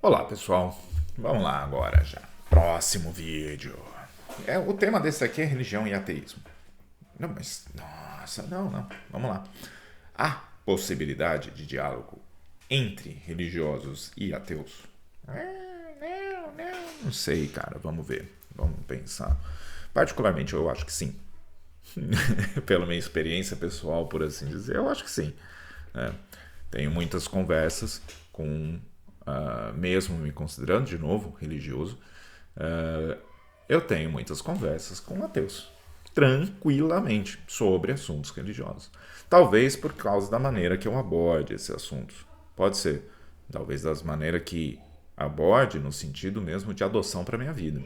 Olá pessoal, vamos lá agora já. Próximo vídeo. O tema desse aqui é religião e ateísmo. Não, mas. Nossa, não. Vamos lá. Há possibilidade de diálogo entre religiosos e ateus? Não sei, cara. Vamos ver. Vamos pensar. Particularmente, eu acho que sim. Pela minha experiência pessoal, por assim dizer, eu acho que sim. Tenho muitas conversas com, mesmo me considerando de novo religioso, eu tenho muitas conversas com ateus, tranquilamente, sobre assuntos religiosos. Talvez por causa da maneira que eu aborde esse assunto. Pode ser. Talvez das maneiras que aborde no sentido mesmo de adoção para minha vida.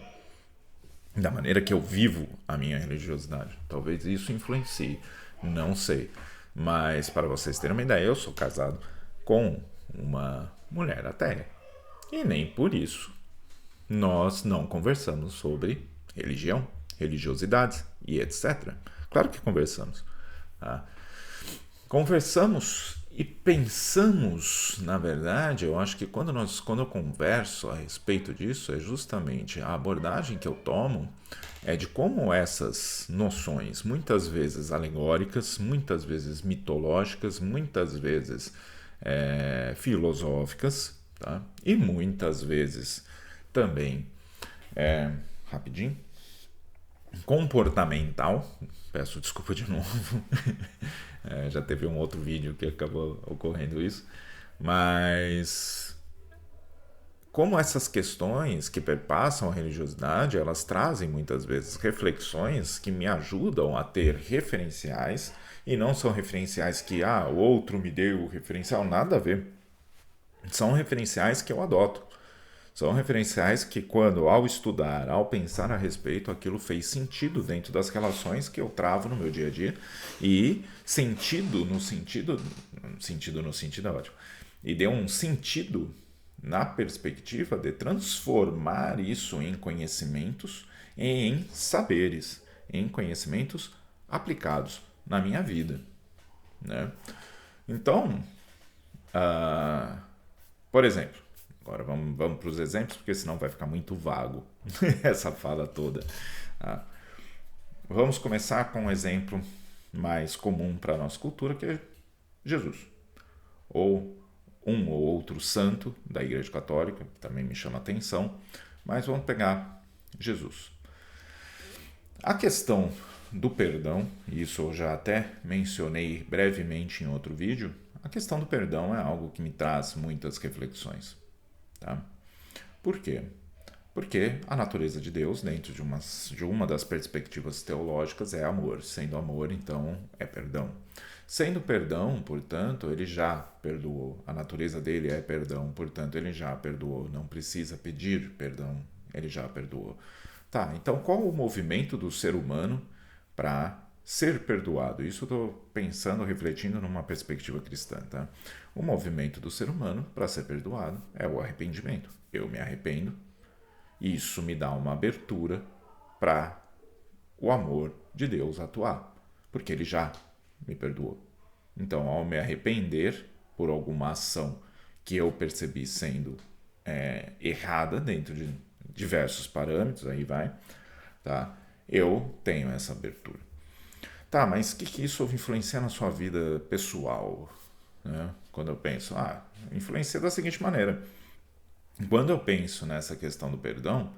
Da maneira que eu vivo a minha religiosidade. Talvez isso influencie. Não sei. Mas para vocês terem uma ideia, eu sou casado com uma mulher ateia. E nem por isso nós não conversamos sobre religião, religiosidades e etc. Claro que conversamos. Tá? Conversamos e pensamos, na verdade, eu acho que quando eu converso a respeito disso, é justamente a abordagem que eu tomo é de como essas noções, muitas vezes alegóricas, muitas vezes mitológicas, muitas vezes filosóficas, tá? E muitas vezes também, rapidinho, comportamental. Peço desculpa de novo. Já teve um outro vídeo que acabou ocorrendo isso. Mas como essas questões que perpassam a religiosidade, elas trazem muitas vezes reflexões que me ajudam a ter referenciais, e não são referenciais que o outro me deu referencial, nada a ver. São referenciais que eu adoto. São referenciais que, quando, ao estudar, ao pensar a respeito, aquilo fez sentido dentro das relações que eu travo no meu dia a dia. E sentido no sentido é ótimo. E deu um sentido na perspectiva de transformar isso em conhecimentos e em saberes, em conhecimentos aplicados na minha vida, né? Então, por exemplo, agora vamos para os exemplos, porque senão vai ficar muito vago essa fala toda. Vamos começar com um exemplo mais comum para a nossa cultura, que é Jesus. Ou um ou outro santo da Igreja Católica, que também me chama a atenção, mas vamos pegar Jesus. A questão do perdão, e isso eu já até mencionei brevemente em outro vídeo, a questão do perdão é algo que me traz muitas reflexões. Tá? Por quê? Porque a natureza de Deus, dentro de uma das perspectivas teológicas, é amor. Sendo amor, então, é perdão. Sendo perdão, portanto, ele já perdoou. A natureza dele é perdão, portanto, ele já perdoou. Não precisa pedir perdão, ele já perdoou. Tá, então qual o movimento do ser humano para ser perdoado? Isso eu estou pensando, refletindo numa perspectiva cristã. Tá? O movimento do ser humano para ser perdoado é o arrependimento. Eu me arrependo, isso me dá uma abertura para o amor de Deus atuar, porque ele já me perdoou. Então, ao me arrepender por alguma ação que eu percebi sendo errada dentro de diversos parâmetros, aí vai, tá? Eu tenho essa abertura. Tá, mas o que isso influencia na sua vida pessoal? Né? Quando eu penso, influencia da seguinte maneira. Quando eu penso nessa questão do perdão,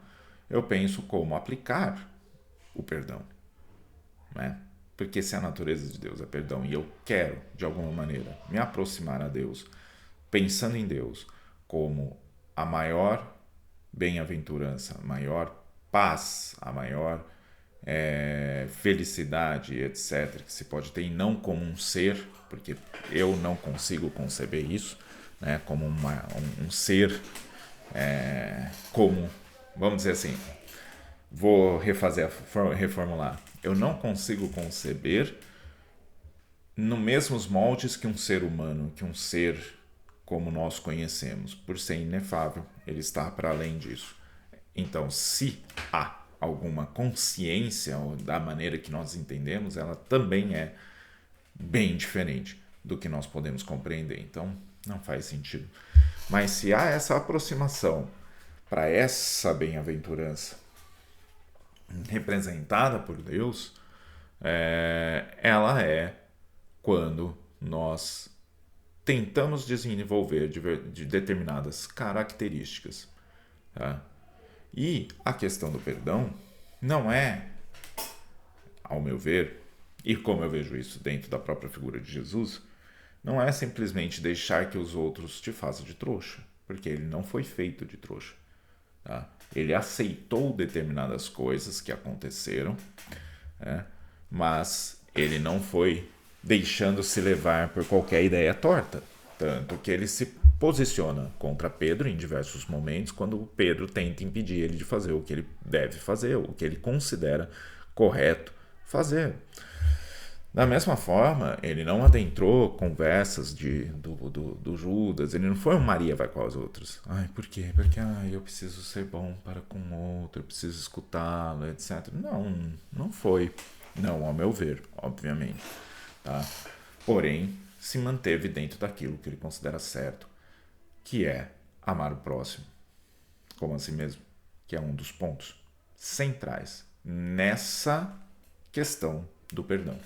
eu penso como aplicar o perdão, né? Porque se a natureza de Deus é perdão e eu quero, de alguma maneira, me aproximar a Deus, pensando em Deus como a maior bem-aventurança, a maior paz, a maior felicidade, etc., que se pode ter, e não como um ser, porque eu não consigo conceber isso, né, como um ser como, vamos dizer assim, vou reformular. Eu não consigo conceber no mesmos moldes que um ser humano, que um ser como nós conhecemos. Por ser inefável, ele está para além disso. Então, se há alguma consciência da maneira que nós entendemos, ela também é bem diferente do que nós podemos compreender. Então, não faz sentido. Mas se há essa aproximação para essa bem-aventurança representada por Deus, ela é quando nós tentamos desenvolver de determinadas características. Tá? E a questão do perdão não é, ao meu ver, e como eu vejo isso dentro da própria figura de Jesus, não é simplesmente deixar que os outros te façam de trouxa, porque ele não foi feito de trouxa. Tá? Ele aceitou determinadas coisas que aconteceram, mas ele não foi deixando-se levar por qualquer ideia torta. Tanto que ele se posiciona contra Pedro em diversos momentos, quando Pedro tenta impedir ele de fazer o que ele deve fazer, o que ele considera correto fazer. Da mesma forma, ele não adentrou conversas do Judas, ele não foi um Maria vai com as outras. Ai, por quê? Porque eu preciso ser bom para com o outro, eu preciso escutá-lo, etc. Não foi. Não, ao meu ver, obviamente. Tá? Porém, se manteve dentro daquilo que ele considera certo, que é amar o próximo, como a si mesmo, que é um dos pontos centrais nessa questão do perdão.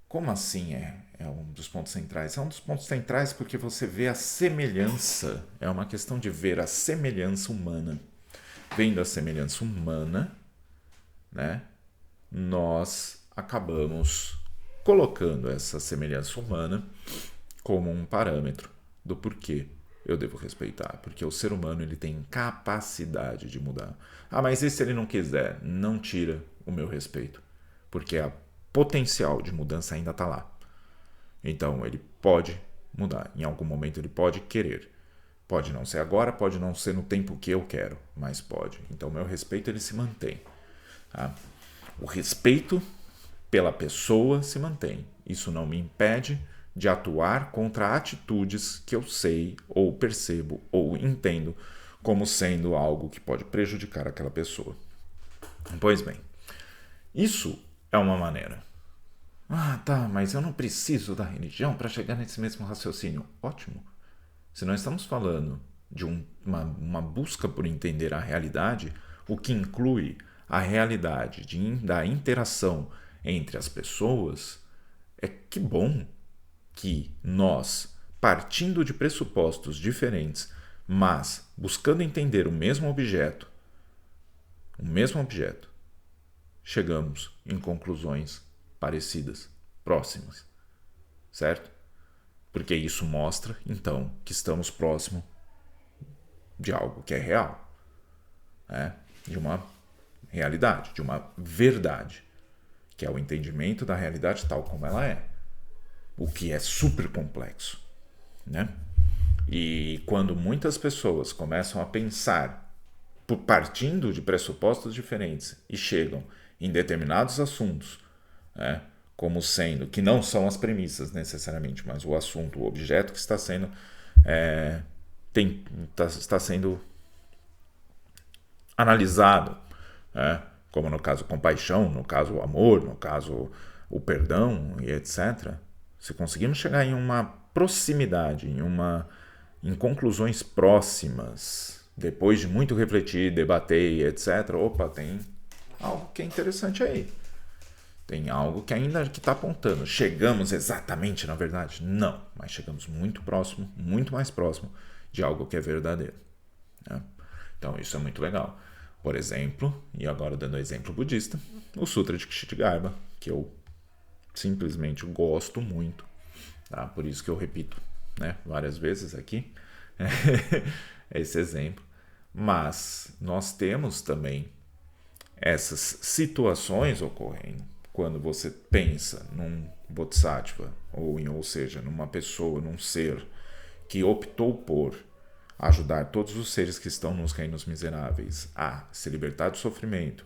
Como assim é um dos pontos centrais? É um dos pontos centrais porque você vê a semelhança, é uma questão de ver a semelhança humana. Vendo a semelhança humana, né, nós acabamos colocando essa semelhança humana como um parâmetro do porquê eu devo respeitar. Porque o ser humano ele tem capacidade de mudar. Mas e se ele não quiser? Não tira o meu respeito. Porque a potencial de mudança ainda está lá. Então ele pode mudar. Em algum momento ele pode querer. Pode não ser agora, pode não ser no tempo que eu quero, mas pode. Então meu respeito ele se mantém. Tá? O respeito pela pessoa se mantém. Isso não me impede de atuar contra atitudes que eu sei, ou percebo, ou entendo como sendo algo que pode prejudicar aquela pessoa. Pois bem, isso é uma maneira. Tá, mas eu não preciso da religião para chegar nesse mesmo raciocínio. Ótimo. Se nós estamos falando de uma busca por entender a realidade, o que inclui a realidade da interação entre as pessoas, é que bom que nós, partindo de pressupostos diferentes, mas buscando entender o mesmo objeto, chegamos em conclusões parecidas, próximas, certo? Porque isso mostra, então, que estamos próximos de algo que é real, de uma realidade, de uma verdade, que é o entendimento da realidade tal como ela é, o que é super complexo, né? E quando muitas pessoas começam a pensar partindo de pressupostos diferentes e chegam em determinados assuntos, como sendo, que não são as premissas necessariamente, mas o assunto, o objeto que está sendo está sendo analisado, como no caso compaixão, no caso o amor, no caso o perdão e etc. Se conseguimos chegar em uma proximidade, em conclusões próximas, depois de muito refletir, debater e etc., tem algo que é interessante aí. Tem algo que ainda que está apontando. Chegamos exatamente, na verdade? Não, mas chegamos muito próximo, muito mais próximo de algo que é verdadeiro. Então isso é muito legal. Por exemplo, e agora dando exemplo budista, o Sutra de Kshitigarbha, que eu simplesmente gosto muito, tá? Por isso que eu repito, várias vezes aqui esse exemplo. Mas nós temos também essas situações ocorrendo quando você pensa num bodhisattva, ou seja, numa pessoa, num ser que optou por ajudar todos os seres que estão nos reinos miseráveis a se libertar do sofrimento,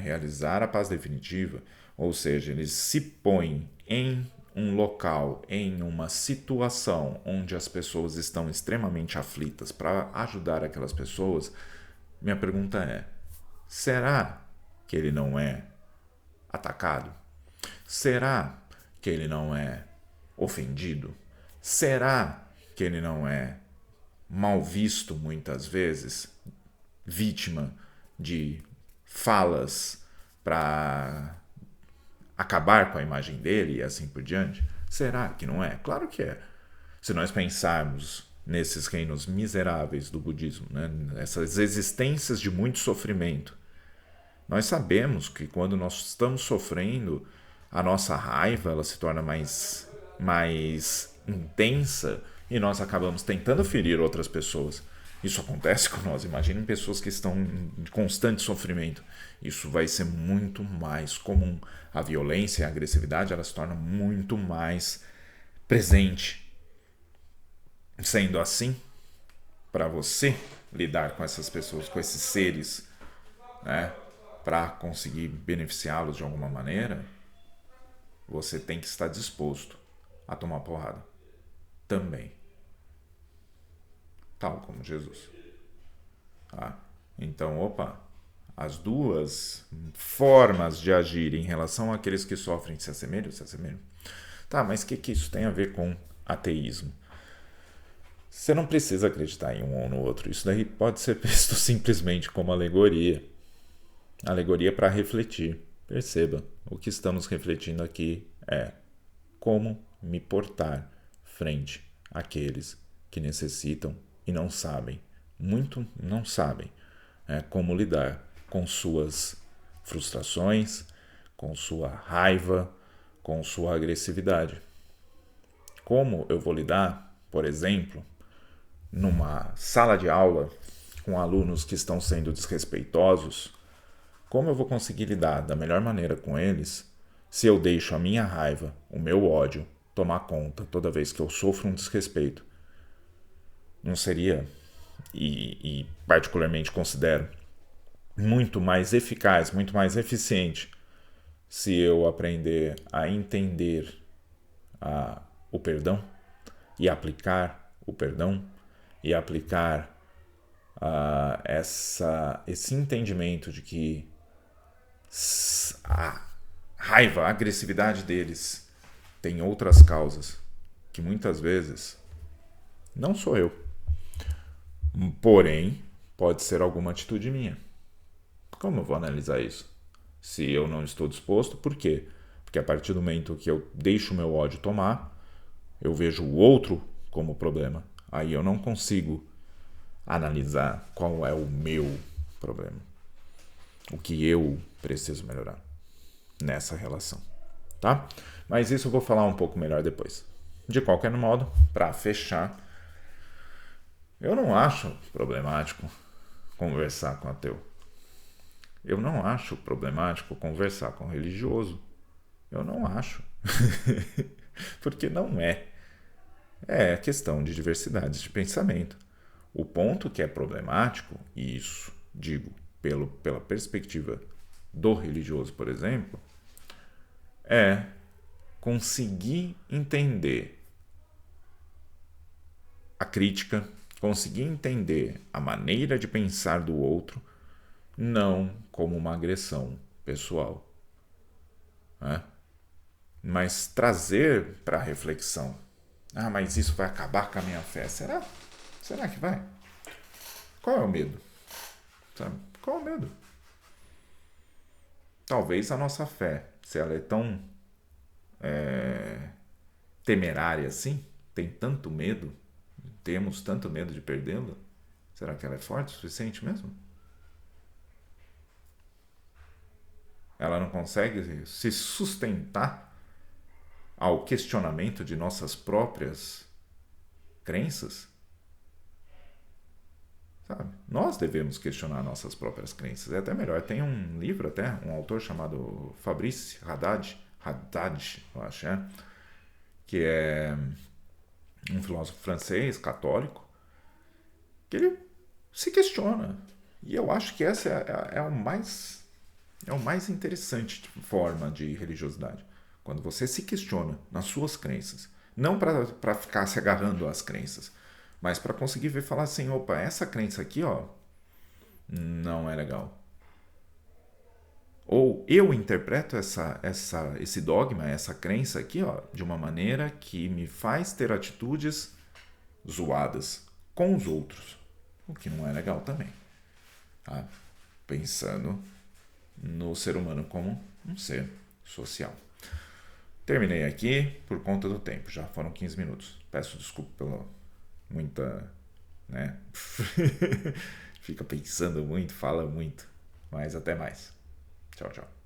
realizar a paz definitiva, ou seja, eles se põem em um local, em uma situação onde as pessoas estão extremamente aflitas para ajudar aquelas pessoas. Minha pergunta é: será que ele não é atacado? Será que ele não é ofendido? Será que ele não é mal visto muitas vezes, vítima de falas para acabar com a imagem dele e assim por diante? Será que não é? Claro que é. Se nós pensarmos nesses reinos miseráveis do budismo, né? Essas existências de muito sofrimento, nós sabemos que quando nós estamos sofrendo, a nossa raiva ela se torna mais intensa e nós acabamos tentando ferir outras pessoas. Isso acontece com nós. Imaginem pessoas que estão em constante sofrimento. Isso vai ser muito mais comum. A violência e a agressividade ela se torna muito mais presente. Sendo assim, para você lidar com essas pessoas, com esses seres, né, para conseguir beneficiá-los de alguma maneira, você tem que estar disposto a tomar porrada também, tal como Jesus. Tá? Então, as duas formas de agir em relação àqueles que sofrem se assemelham, se assemelham. Tá, mas o que isso tem a ver com ateísmo? Você não precisa acreditar em um ou no outro. Isso daí pode ser visto simplesmente como alegoria. Alegoria para refletir. Perceba, o que estamos refletindo aqui é como me portar frente àqueles que necessitam e não sabem, muito não sabem, como lidar com suas frustrações, com sua raiva, com sua agressividade. Como eu vou lidar, por exemplo, numa sala de aula com alunos que estão sendo desrespeitosos? Como eu vou conseguir lidar da melhor maneira com eles se eu deixo a minha raiva, o meu ódio, tomar conta toda vez que eu sofro um desrespeito? Não seria, e particularmente considero, muito mais eficaz, muito mais eficiente se eu aprender a entender o perdão e aplicar o perdão e aplicar esse entendimento de que a raiva, a agressividade deles tem outras causas que muitas vezes não sou eu. Porém, pode ser alguma atitude minha. Como eu vou analisar isso? Se eu não estou disposto, por quê? Porque a partir do momento que eu deixo o meu ódio tomar, eu vejo o outro como problema. Aí eu não consigo analisar qual é o meu problema. O que eu preciso melhorar nessa relação, tá? Mas isso eu vou falar um pouco melhor depois. De qualquer modo, para fechar, eu não acho problemático conversar com ateu. Eu não acho problemático conversar com religioso. Eu não acho. Porque não é. É questão de diversidade de pensamento. O ponto que é problemático, e isso digo pela perspectiva do religioso, por exemplo, é conseguir entender a crítica, conseguir entender a maneira de pensar do outro, não como uma agressão pessoal, né? Mas trazer para a reflexão. Mas isso vai acabar com a minha fé. Será? Será que vai? Qual é o medo? Sabe? Qual é o medo? Talvez a nossa fé, se ela é tão temerária assim, tem tanto medo, temos tanto medo de perdê-la, será que ela é forte o suficiente mesmo? Ela não consegue se sustentar ao questionamento de nossas próprias crenças? Sabe? Nós devemos questionar nossas próprias crenças. É até melhor. Tem um livro, até, um autor chamado Fabrice Haddad, eu acho, que é um filósofo francês, católico, que ele se questiona. E eu acho que essa é o mais interessante forma de religiosidade. Quando você se questiona nas suas crenças. Não para ficar se agarrando às crenças, mas para conseguir ver e falar assim, opa, essa crença aqui, não é legal. Ou eu interpreto esse dogma, essa crença aqui, de uma maneira que me faz ter atitudes zoadas com os outros, o que não é legal também. Tá? Pensando no ser humano como um ser social. Terminei aqui por conta do tempo, já foram 15 minutos. Peço desculpa pela muita, né? Fica pensando muito, fala muito, mas até mais. Tchau, tchau.